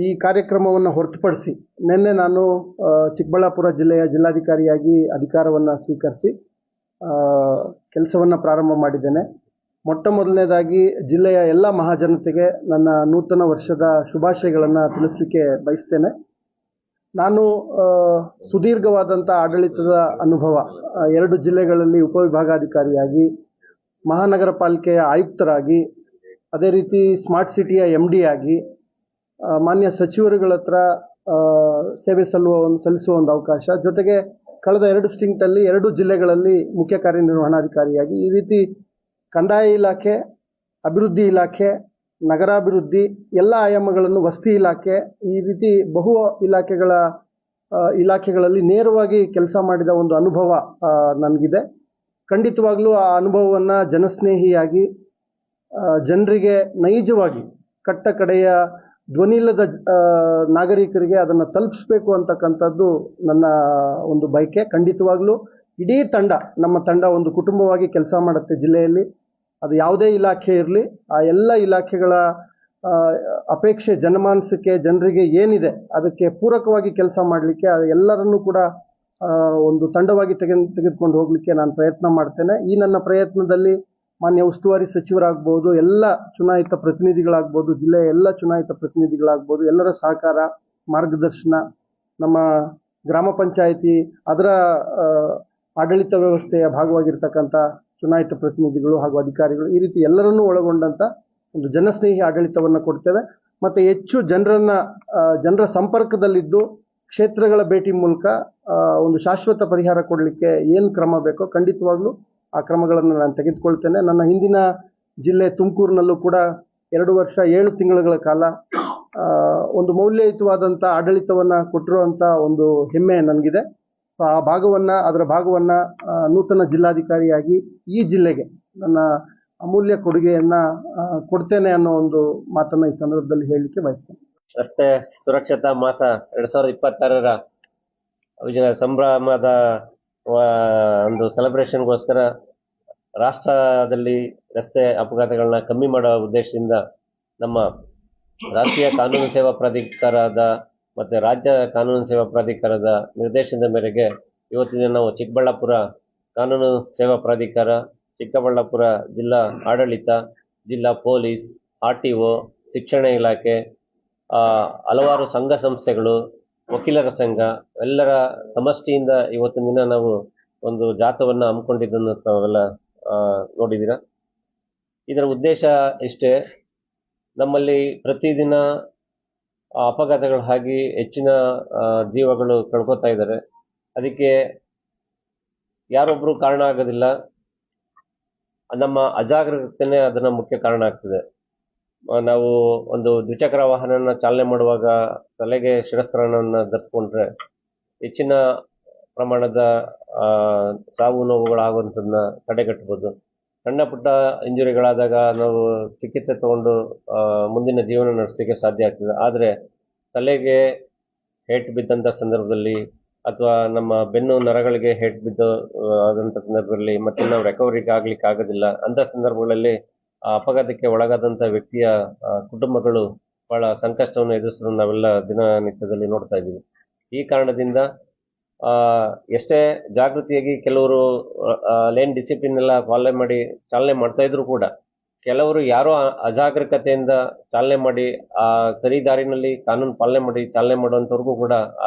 ಈ ಕಾರ್ಯಕ್ರಮವನ್ನು ಹೊರತುಪಡಿಸಿ ನಿನ್ನೆ ನಾನು ಚಿಕ್ಕಬಳ್ಳಾಪುರ ಜಿಲ್ಲೆಯ ಜಿಲ್ಲಾಧಿಕಾರಿಯಾಗಿ ಅಧಿಕಾರವನ್ನು ಸ್ವೀಕರಿಸಿ ಕೆಲಸವನ್ನು ಪ್ರಾರಂಭ ಮಾಡಿದ್ದೇನೆ. ಮೊಟ್ಟ ಮೊದಲನೇದಾಗಿ ಜಿಲ್ಲೆಯ ಎಲ್ಲ ಮಹಾಜನತೆಗೆ ನನ್ನ ನೂತನ ವರ್ಷದ ಶುಭಾಶಯಗಳನ್ನು ತಿಳಿಸಲಿಕ್ಕೆ ಬಯಸ್ತೇನೆ. ನಾನು ಸುದೀರ್ಘವಾದಂಥ ಆಡಳಿತದ ಅನುಭವ, 2 ಜಿಲ್ಲೆಗಳಲ್ಲಿ ಉಪವಿಭಾಗಾಧಿಕಾರಿಯಾಗಿ, ಮಹಾನಗರ ಪಾಲಿಕೆಯ ಆಯುಕ್ತರಾಗಿ, ಅದೇ ರೀತಿ ಸ್ಮಾರ್ಟ್ ಸಿಟಿಯ MD ಆಗಿ, ಮಾನ್ಯ ಸಚಿವರುಗಳ ಹತ್ರ ಸೇವೆ ಸಲ್ಲಿಸುವ ಒಂದು ಅವಕಾಶ, ಜೊತೆಗೆ ಕಳೆದ 2 ಸ್ಟಿಂಟಲ್ಲಿ 2 ಜಿಲ್ಲೆಗಳಲ್ಲಿ ಮುಖ್ಯ ಕಾರ್ಯನಿರ್ವಹಣಾಧಿಕಾರಿಯಾಗಿ, ಈ ರೀತಿ ಕಂದಾಯ ಇಲಾಖೆ, ಅಭಿವೃದ್ಧಿ ಇಲಾಖೆ, ನಗರಾಭಿವೃದ್ಧಿ, ಎಲ್ಲ ಆಯಾಮಗಳನ್ನು, ವಸತಿ ಇಲಾಖೆ, ಈ ರೀತಿ ಬಹು ಇಲಾಖೆಗಳಲ್ಲಿ ನೇರವಾಗಿ ಕೆಲಸ ಮಾಡಿದ ಒಂದು ಅನುಭವ ನನಗಿದೆ. ಖಂಡಿತವಾಗ್ಲೂ ಆ ಅನುಭವವನ್ನು ಜನಸ್ನೇಹಿಯಾಗಿ, ಜನರಿಗೆ ನೈಜವಾಗಿ ಕಟ್ಟ ಕಡೆಯ ಧ್ವನಿಯಿಲ್ಲದ ನಾಗರಿಕರಿಗೆ ಅದನ್ನು ತಲುಪಿಸ್ಬೇಕು ಅಂತಕ್ಕಂಥದ್ದು ನನ್ನ ಒಂದು ಬಯಕೆ. ಖಂಡಿತವಾಗ್ಲೂ ಇಡೀ ತಂಡ, ನಮ್ಮ ತಂಡ ಒಂದು ಕುಟುಂಬವಾಗಿ ಕೆಲಸ ಮಾಡುತ್ತೆ ಜಿಲ್ಲೆಯಲ್ಲಿ. ಅದು ಯಾವುದೇ ಇಲಾಖೆ ಇರಲಿ, ಆ ಎಲ್ಲ ಇಲಾಖೆಗಳ ಅಪೇಕ್ಷೆ ಜನಮಾನಸಕ್ಕೆ, ಜನರಿಗೆ ಏನಿದೆ ಅದಕ್ಕೆ ಪೂರಕವಾಗಿ ಕೆಲಸ ಮಾಡಲಿಕ್ಕೆ ಎಲ್ಲರನ್ನೂ ಕೂಡ ಒಂದು ತಂಡವಾಗಿ ತೆಗೆದುಕೊಂಡು ಹೋಗಲಿಕ್ಕೆ ನಾನು ಪ್ರಯತ್ನ ಮಾಡ್ತೇನೆ. ಈ ನನ್ನ ಪ್ರಯತ್ನದಲ್ಲಿ ಮಾನ್ಯ ಉಸ್ತುವಾರಿ ಸಚಿವರಾಗ್ಬೋದು, ಎಲ್ಲ ಚುನಾಯಿತ ಪ್ರತಿನಿಧಿಗಳಾಗ್ಬೋದು, ಜಿಲ್ಲೆಯ ಎಲ್ಲ ಚುನಾಯಿತ ಪ್ರತಿನಿಧಿಗಳಾಗ್ಬೋದು, ಎಲ್ಲರ ಸಹಕಾರ, ಮಾರ್ಗದರ್ಶನ, ನಮ್ಮ ಗ್ರಾಮ ಪಂಚಾಯಿತಿ ಅದರ ಆಡಳಿತ ವ್ಯವಸ್ಥೆಯ ಭಾಗವಾಗಿರ್ತಕ್ಕಂಥ ಚುನಾಯಿತ ಪ್ರತಿನಿಧಿಗಳು ಹಾಗೂ ಅಧಿಕಾರಿಗಳು, ಈ ರೀತಿ ಎಲ್ಲರನ್ನೂ ಒಳಗೊಂಡಂಥ ಒಂದು ಜನಸ್ನೇಹಿ ಆಡಳಿತವನ್ನು ಕೊಡ್ತೇವೆ. ಮತ್ತು ಹೆಚ್ಚು ಜನರ ಸಂಪರ್ಕದಲ್ಲಿದ್ದು ಕ್ಷೇತ್ರಗಳ ಭೇಟಿ ಮೂಲಕ ಒಂದು ಶಾಶ್ವತ ಪರಿಹಾರ ಕೊಡಲಿಕ್ಕೆ ಏನು ಕ್ರಮ ಬೇಕೋ ಖಂಡಿತವಾಗ್ಲೂ ಆ ಕ್ರಮಗಳನ್ನು ನಾನು ತೆಗೆದುಕೊಳ್ತೇನೆ. ನನ್ನ ಹಿಂದಿನ ಜಿಲ್ಲೆ ತುಮಕೂರಿನಲ್ಲೂ ಕೂಡ 2 ವರ್ಷ 7 ತಿಂಗಳ ಕಾಲ ಒಂದು ಮೌಲ್ಯಯುತವಾದಂಥ ಆಡಳಿತವನ್ನು ಕೊಟ್ಟಿರುವಂಥ ಒಂದು ಹೆಮ್ಮೆ ನನಗಿದೆ. ಅದರ ಭಾಗವನ್ನು ನೂತನ ಜಿಲ್ಲಾಧಿಕಾರಿಯಾಗಿ ಈ ಜಿಲ್ಲೆಗೆ ನನ್ನ ಅಮೂಲ್ಯ ಕೊಡುಗೆಯನ್ನು ಕೊಡ್ತೇನೆ ಅನ್ನೋ ಒಂದು ಮಾತನ್ನು ಈ ಸಂದರ್ಭದಲ್ಲಿ ಹೇಳಲಿಕ್ಕೆ ಬಯಸ್ತೇನೆ. ರಸ್ತೆ ಸುರಕ್ಷತಾ ಮಾಸ 2026ರ ವಿಜಯ ಸಂಭ್ರಮದ ಒಂದು ಸೆಲೆಬ್ರೇಷನ್ಗೋಸ್ಕರ ರಾಷ್ಟ್ರದಲ್ಲಿ ರಸ್ತೆ ಅಪಘಾತಗಳನ್ನ ಕಮ್ಮಿ ಮಾಡುವ ಉದ್ದೇಶದಿಂದ ನಮ್ಮ ರಾಷ್ಟ್ರೀಯ ಕಾನೂನು ಸೇವಾ ಪ್ರಾಧಿಕಾರದ ಮತ್ತು ರಾಜ್ಯ ಕಾನೂನು ಸೇವಾ ಪ್ರಾಧಿಕಾರದ ನಿರ್ದೇಶನದ ಮೇರೆಗೆ ಇವತ್ತಿನ ನಾವು ಚಿಕ್ಕಬಳ್ಳಾಪುರ ಕಾನೂನು ಸೇವಾ ಪ್ರಾಧಿಕಾರ, ಚಿಕ್ಕಬಳ್ಳಾಪುರ ಜಿಲ್ಲಾ ಆಡಳಿತ, ಜಿಲ್ಲಾ ಪೊಲೀಸ್, RTO, ಶಿಕ್ಷಣ ಇಲಾಖೆ, ಹಲವಾರು ಸಂಘ ಸಂಸ್ಥೆಗಳು, ವಕೀಲರ ಸಂಘ ಎಲ್ಲರ ಸಮಷ್ಟಿಯಿಂದ ಇವತ್ತಿನ ದಿನ ನಾವು ಒಂದು ಜಾಥವನ್ನು ಹಮ್ಮಿಕೊಂಡಿದ್ದನ್ನು ತಾವೆಲ್ಲ ನೋಡಿದ್ದೀರ. ಇದರ ಉದ್ದೇಶ ಇಷ್ಟೇ, ನಮ್ಮಲ್ಲಿ ಪ್ರತಿದಿನ ಅಪಘಾತಗಳು ಆಗಿ ಹೆಚ್ಚಿನ ಜೀವಗಳು ಕಳ್ಕೊತಾ ಇದ್ದಾರೆ. ಅದಕ್ಕೆ ಯಾರೊಬ್ಬರು ಕಾರಣ ಆಗೋದಿಲ್ಲ, ನಮ್ಮ ಅಜಾಗರೂಕತೆಯೇ ಅದನ್ನು ಮುಖ್ಯ ಕಾರಣ ಆಗ್ತದೆ. ನಾವು ಒಂದು ದ್ವಿಚಕ್ರ ವಾಹನನ ಚಾಲನೆ ಮಾಡುವಾಗ ತಲೆಗೆ ಶಿರಸ್ತ್ರಾಣವನ್ನು ಧರಿಸ್ಕೊಂಡ್ರೆ ಹೆಚ್ಚಿನ ಪ್ರಮಾಣದ ಸಾವು ನೋವುಗಳಾಗುವಂಥದ್ದನ್ನ ತಡೆಗಟ್ಟಬಹುದು. ಸಣ್ಣ ಪುಟ್ಟ ಇಂಜುರಿಗಳಾದಾಗ ನಾವು ಚಿಕಿತ್ಸೆ ತಗೊಂಡು ಮುಂದಿನ ಜೀವನ ನಡೆಸಲಿಕ್ಕೆ ಸಾಧ್ಯ ಆಗ್ತದೆ. ಆದರೆ ತಲೆಗೆ ಏಟು ಬಿದ್ದಂಥ ಸಂದರ್ಭದಲ್ಲಿ ಅಥವಾ ನಮ್ಮ ಬೆನ್ನು ನರಗಳಿಗೆ ಏಟು ಬಿದ್ದು ಆದಂಥ ಸಂದರ್ಭದಲ್ಲಿ ಮತ್ತೆ ನಾವು ರಿಕವರಿಗೆ ಆಗ್ಲಿಕ್ಕೆ ಆಗೋದಿಲ್ಲ. ಅಂಥ ಸಂದರ್ಭಗಳಲ್ಲಿ ಆ ಅಪಘಾತಕ್ಕೆ ಒಳಗಾದಂಥ ವ್ಯಕ್ತಿಯ ಕುಟುಂಬಗಳು ಬಹಳ ಸಂಕಷ್ಟವನ್ನು ಎದುರಿಸೋದನ್ನು ನಾವೆಲ್ಲ ದಿನನಿತ್ಯದಲ್ಲಿ ನೋಡ್ತಾ ಇದ್ದೀವಿ. ಈ ಕಾರಣದಿಂದ ಎಷ್ಟೇ ಜಾಗೃತಿಯಾಗಿ ಕೆಲವರು ಲೇನ್ ಡಿಸಿಪ್ಲಿನ್ ಎಲ್ಲ ಫಾಲೋ ಮಾಡಿ ಚಾಲನೆ ಮಾಡ್ತಾ ಇದ್ರು ಕೂಡ ಕೆಲವರು ಯಾರೋ ಅಜಾಗರೂಕತೆಯಿಂದ ಚಾಲನೆ ಮಾಡಿ ಆ ಸರಿ ದಾರಿನಲ್ಲಿ ಕಾನೂನು ಪಾಲನೆ ಮಾಡಿ ಚಾಲನೆ ಮಾಡುವಂಥವ್ರಿಗೂ ಕೂಡ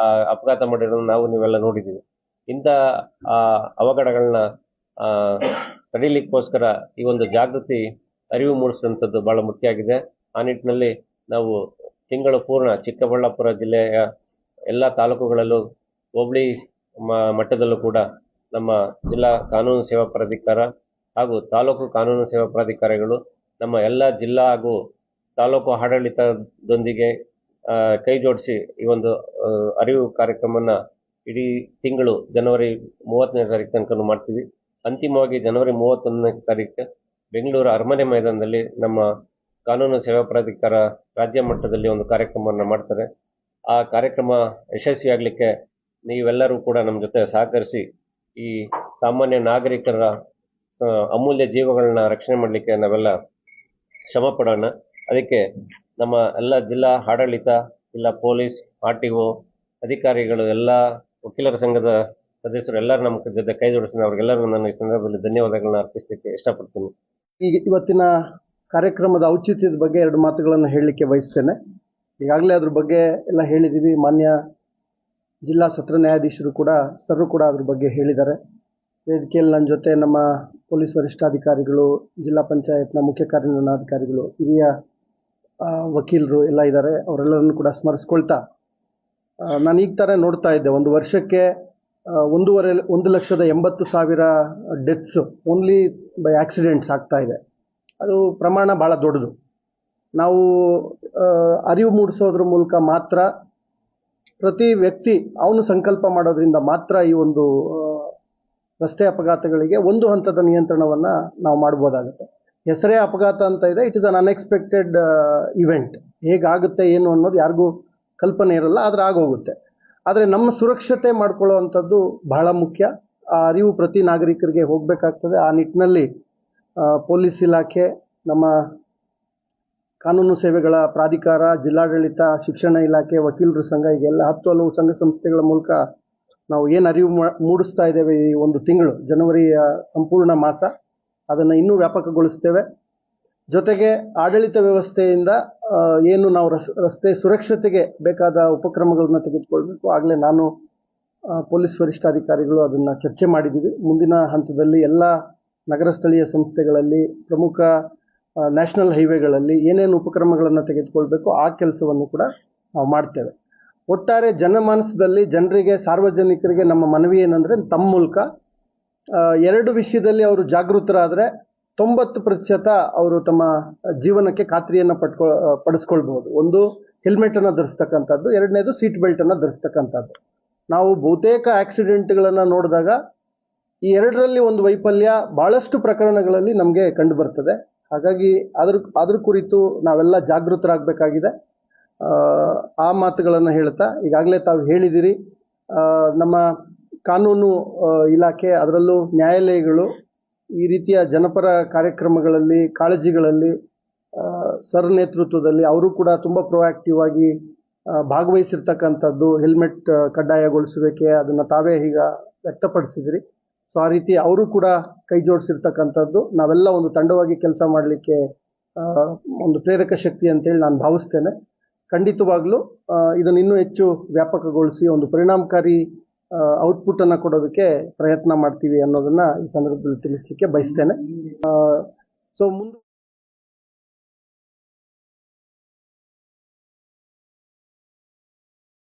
ಅಪಘಾತ ಮಾಡಿರೋದನ್ನು ನಾವು ನೀವೆಲ್ಲ ನೋಡಿದ್ದೀವಿ. ಇಂಥ ಅವಘಡಗಳನ್ನ ತಡೀಲಿಕ್ಕೋಸ್ಕರ ಈ ಒಂದು ಜಾಗೃತಿ ಅರಿವು ಮೂಡಿಸುವಂಥದ್ದು ಭಾಳ ಮುಖ್ಯ ಆಗಿದೆ. ಆ ನಿಟ್ಟಿನಲ್ಲಿ ನಾವು ತಿಂಗಳು ಪೂರ್ಣ ಚಿಕ್ಕಬಳ್ಳಾಪುರ ಜಿಲ್ಲೆಯ ಎಲ್ಲ ತಾಲೂಕುಗಳಲ್ಲೂ ಹೋಬಳಿ ಮಟ್ಟದಲ್ಲೂ ಕೂಡ ನಮ್ಮ ಜಿಲ್ಲಾ ಕಾನೂನು ಸೇವಾ ಪ್ರಾಧಿಕಾರ ಹಾಗೂ ತಾಲೂಕು ಕಾನೂನು ಸೇವಾ ಪ್ರಾಧಿಕಾರಗಳು ನಮ್ಮ ಎಲ್ಲ ಜಿಲ್ಲಾ ಹಾಗೂ ತಾಲೂಕು ಆಡಳಿತದೊಂದಿಗೆ ಕೈ ಜೋಡಿಸಿ ಈ ಒಂದು ಅರಿವು ಕಾರ್ಯಕ್ರಮವನ್ನು ಇಡೀ ತಿಂಗಳು ಜನವರಿ 30ನೇ ತಾರೀಕು ತನಕ ಮಾಡ್ತೀವಿ. ಅಂತಿಮವಾಗಿ ಜನವರಿ 31ನೇ ತಾರೀಕು ಬೆಂಗಳೂರು ಅರಮನೆ ಮೈದಾನದಲ್ಲಿ ನಮ್ಮ ಕಾನೂನು ಸೇವಾ ಪ್ರಾಧಿಕಾರ ರಾಜ್ಯ ಮಟ್ಟದಲ್ಲಿ ಒಂದು ಕಾರ್ಯಕ್ರಮವನ್ನು ಮಾಡ್ತಾರೆ. ಆ ಕಾರ್ಯಕ್ರಮ ಯಶಸ್ವಿಯಾಗಲಿಕ್ಕೆ ನೀವೆಲ್ಲರೂ ಕೂಡ ನಮ್ಮ ಜೊತೆ ಸಹಕರಿಸಿ ಈ ಸಾಮಾನ್ಯ ನಾಗರಿಕರ ಅಮೂಲ್ಯ ಜೀವಗಳನ್ನ ರಕ್ಷಣೆ ಮಾಡಲಿಕ್ಕೆ ನಾವೆಲ್ಲ ಶ್ರಮ ಪಡೋಣ. ಅದಕ್ಕೆ ನಮ್ಮ ಎಲ್ಲ ಜಿಲ್ಲಾ ಆಡಳಿತ ಇಲ್ಲ ಪೊಲೀಸ್, RTO ಅಧಿಕಾರಿಗಳು, ಎಲ್ಲ ವಕೀಲರ ಸಂಘದ ಸದಸ್ಯರು ಎಲ್ಲರೂ ನಮ್ಮ ಜೊತೆ ಕೈ ಜೋಡಿಸಿದ ಅವ್ರಿಗೆಲ್ಲರಿಗೂ ನಾನು ಈ ಸಂದರ್ಭದಲ್ಲಿ ಧನ್ಯವಾದಗಳನ್ನ ಅರ್ಪಿಸಲಿಕ್ಕೆ ಇಷ್ಟಪಡ್ತೀನಿ. ಈಗ ಇವತ್ತಿನ ಕಾರ್ಯಕ್ರಮದ ಔಚಿತ್ಯದ ಬಗ್ಗೆ 2 ಮಾತುಗಳನ್ನು ಹೇಳಲಿಕ್ಕೆ ಬಯಸ್ತೇನೆ. ಈಗಾಗಲೇ ಅದ್ರ ಬಗ್ಗೆ ಎಲ್ಲ ಹೇಳಿದ್ದೀವಿ. ಮಾನ್ಯ ಜಿಲ್ಲಾ ಸತ್ರ ನ್ಯಾಯಾಧೀಶರು ಕೂಡ ಅದ್ರ ಬಗ್ಗೆ ಹೇಳಿದ್ದಾರೆ. ವೇದಿಕೆಯಲ್ಲಿ ನನ್ನ ಜೊತೆ ನಮ್ಮ ಪೊಲೀಸ್ ವರಿಷ್ಠಾಧಿಕಾರಿಗಳು, ಜಿಲ್ಲಾ ಪಂಚಾಯತ್ನ ಮುಖ್ಯ ಕಾರ್ಯನಿರ್ವಹಣಾಧಿಕಾರಿಗಳು, ಹಿರಿಯ ವಕೀಲರು ಎಲ್ಲ ಇದ್ದಾರೆ. ಅವರೆಲ್ಲರನ್ನು ಕೂಡ ಸ್ಮರಿಸ್ಕೊಳ್ತಾ, ನಾನು ಈಗ ಥರ ನೋಡ್ತಾ ಇದ್ದೆ, ಒಂದು ವರ್ಷಕ್ಕೆ 1,80,000 ಡೆತ್ಸ್ ಓನ್ಲಿ ಬೈ ಆಕ್ಸಿಡೆಂಟ್ಸ್ ಆಗ್ತಾ ಇದೆ. ಅದು ಪ್ರಮಾಣ ಭಾಳ ದೊಡ್ಡದು. ನಾವು ಅರಿವು ಮೂಡಿಸೋದ್ರ ಮೂಲಕ ಮಾತ್ರ, ಪ್ರತಿ ವ್ಯಕ್ತಿ ಅವನು ಸಂಕಲ್ಪ ಮಾಡೋದ್ರಿಂದ ಮಾತ್ರ ಈ ಒಂದು ರಸ್ತೆ ಅಪಘಾತಗಳಿಗೆ ಒಂದು ಹಂತದ ನಿಯಂತ್ರಣವನ್ನು ನಾವು ಮಾಡ್ಬೋದಾಗುತ್ತೆ. ಹೆಸರೇ ಅಪಘಾತ ಅಂತ ಇದೆ, it is an unexpected event. ಹೇಗಾಗುತ್ತೆ ಏನು ಅನ್ನೋದು ಯಾರಿಗೂ ಕಲ್ಪನೆ ಇರಲ್ಲ, ಆದರೆ ಆಗೋಗುತ್ತೆ. ಆದರೆ ನಮ್ಮ ಸುರಕ್ಷತೆ ಮಾಡ್ಕೊಳ್ಳೋ ಅಂಥದ್ದು ಬಹಳ ಮುಖ್ಯ. ಆ ಅರಿವು ಪ್ರತಿ ನಾಗರಿಕರಿಗೆ ಹೋಗಬೇಕಾಗ್ತದೆ. ಆ ನಿಟ್ಟಿನಲ್ಲಿ ಪೊಲೀಸ್ ಇಲಾಖೆ, ನಮ್ಮ ಕಾನೂನು ಸೇವೆಗಳ ಪ್ರಾಧಿಕಾರ, ಜಿಲ್ಲಾಡಳಿತ, ಶಿಕ್ಷಣ ಇಲಾಖೆ, ವಕೀಲರ ಸಂಘ, ಹೀಗೆಲ್ಲ 10 ಹಲವು ಸಂಘ ಸಂಸ್ಥೆಗಳ ಮೂಲಕ ನಾವು ಏನು ಅರಿವು ಮೂಡಿಸ್ತಾ ಇದ್ದೇವೆ ಈ ಒಂದು ತಿಂಗಳು, ಜನವರಿಯ ಸಂಪೂರ್ಣ ಮಾಸ, ಅದನ್ನು ಇನ್ನೂ ವ್ಯಾಪಕಗೊಳಿಸ್ತೇವೆ. ಜೊತೆಗೆ ಆಡಳಿತ ವ್ಯವಸ್ಥೆಯಿಂದ ಏನು ನಾವು ರಸ್ತೆ ಸುರಕ್ಷತೆಗೆ ಬೇಕಾದ ಉಪಕ್ರಮಗಳನ್ನ ತೆಗೆದುಕೊಳ್ಬೇಕು. ಆಗಲೇ ನಾನು ಪೊಲೀಸ್ ವರಿಷ್ಠಾಧಿಕಾರಿಗಳು ಅದನ್ನು ಚರ್ಚೆ ಮಾಡಿದ್ದೀವಿ. ಮುಂದಿನ ಹಂತದಲ್ಲಿ ಎಲ್ಲ ನಗರ ಸ್ಥಳೀಯ ಸಂಸ್ಥೆಗಳಲ್ಲಿ, ಪ್ರಮುಖ ನ್ಯಾಷನಲ್ ಹೈವೇಗಳಲ್ಲಿ ಏನೇನು ಉಪಕ್ರಮಗಳನ್ನು ತೆಗೆದುಕೊಳ್ಬೇಕು ಆ ಕೆಲಸವನ್ನು ಕೂಡ ನಾವು ಮಾಡ್ತೇವೆ. ಒಟ್ಟಾರೆ ಜನಮಾನಸದಲ್ಲಿ ಜನರಿಗೆ, ಸಾರ್ವಜನಿಕರಿಗೆ ನಮ್ಮ ಮನವಿ ಏನಂದರೆ, ತಮ್ಮ ಮೂಲಕ 2 ವಿಷಯದಲ್ಲಿ ಅವರು ಜಾಗೃತರಾದರೆ 90% ಅವರು ತಮ್ಮ ಜೀವನಕ್ಕೆ ಖಾತ್ರಿಯನ್ನು ಪಡಿಸ್ಕೊಳ್ಬಹುದು. ಒಂದು, ಹೆಲ್ಮೆಟನ್ನು ಧರಿಸ್ತಕ್ಕಂಥದ್ದು. 2ನೇದು, ಸೀಟ್ ಬೆಲ್ಟನ್ನು ಧರಿಸ್ತಕ್ಕಂಥದ್ದು. ನಾವು ಬಹುತೇಕ ಆಕ್ಸಿಡೆಂಟ್ಗಳನ್ನು ನೋಡಿದಾಗ ಈ 2ರಲ್ಲಿ ಒಂದು ವೈಫಲ್ಯ ಭಾಳಷ್ಟು ಪ್ರಕರಣಗಳಲ್ಲಿ ನಮಗೆ ಕಂಡು ಬರ್ತದೆ. ಹಾಗಾಗಿ ಅದ್ರ ಕುರಿತು ನಾವೆಲ್ಲ ಜಾಗೃತರಾಗಬೇಕಾಗಿದೆ. ಆ ಮಾತುಗಳನ್ನು ಹೇಳ್ತಾ, ಈಗಾಗಲೇ ತಾವು ಹೇಳಿದಿರಿ, ನಮ್ಮ ಕಾನೂನು ಇಲಾಖೆ, ಅದರಲ್ಲೂ ನ್ಯಾಯಾಲಯಗಳು ಈ ರೀತಿಯ ಜನಪರ ಕಾರ್ಯಕ್ರಮಗಳಲ್ಲಿ, ಕಾಳಜಿಗಳಲ್ಲಿ, ಸರ್ ನೇತೃತ್ವದಲ್ಲಿ ಅವರು ಕೂಡ ತುಂಬ ಪ್ರೊಆಕ್ಟಿವ್ ಆಗಿ ಭಾಗವಹಿಸಿರ್ತಕ್ಕಂಥದ್ದು. ಹೆಲ್ಮೆಟ್ ಕಡ್ಡಾಯಗೊಳಿಸುವಿಕೆ, ಅದನ್ನು ತಾವೇ ಈಗ ವ್ಯಕ್ತಪಡಿಸಿದ್ರಿ. ಸೊ ಆ ರೀತಿ ಅವರು ಕೂಡ ಕೈ ಜೋಡಿಸಿರ್ತಕ್ಕಂಥದ್ದು ನಾವೆಲ್ಲ ಒಂದು ತಂಡವಾಗಿ ಕೆಲಸ ಮಾಡಲಿಕ್ಕೆ ಒಂದು ಪ್ರೇರಕ ಶಕ್ತಿ ಅಂತೇಳಿ ನಾನು ಭಾವಿಸ್ತೇನೆ. ಖಂಡಿತವಾಗ್ಲೂ ಇದನ್ನು ಇನ್ನೂ ಹೆಚ್ಚು ವ್ಯಾಪಕಗೊಳಿಸಿ ಒಂದು ಪರಿಣಾಮಕಾರಿ ಔಟ್ಪುಟ್ಟನ್ನು ಕೊಡೋದಕ್ಕೆ ಪ್ರಯತ್ನ ಮಾಡ್ತೀವಿ ಅನ್ನೋದನ್ನು ಈ ಸಂದರ್ಭದಲ್ಲಿ ತಿಳಿಸಲಿಕ್ಕೆ ಬಯಸ್ತೇನೆ. ಸೊ ಮುಂದೆ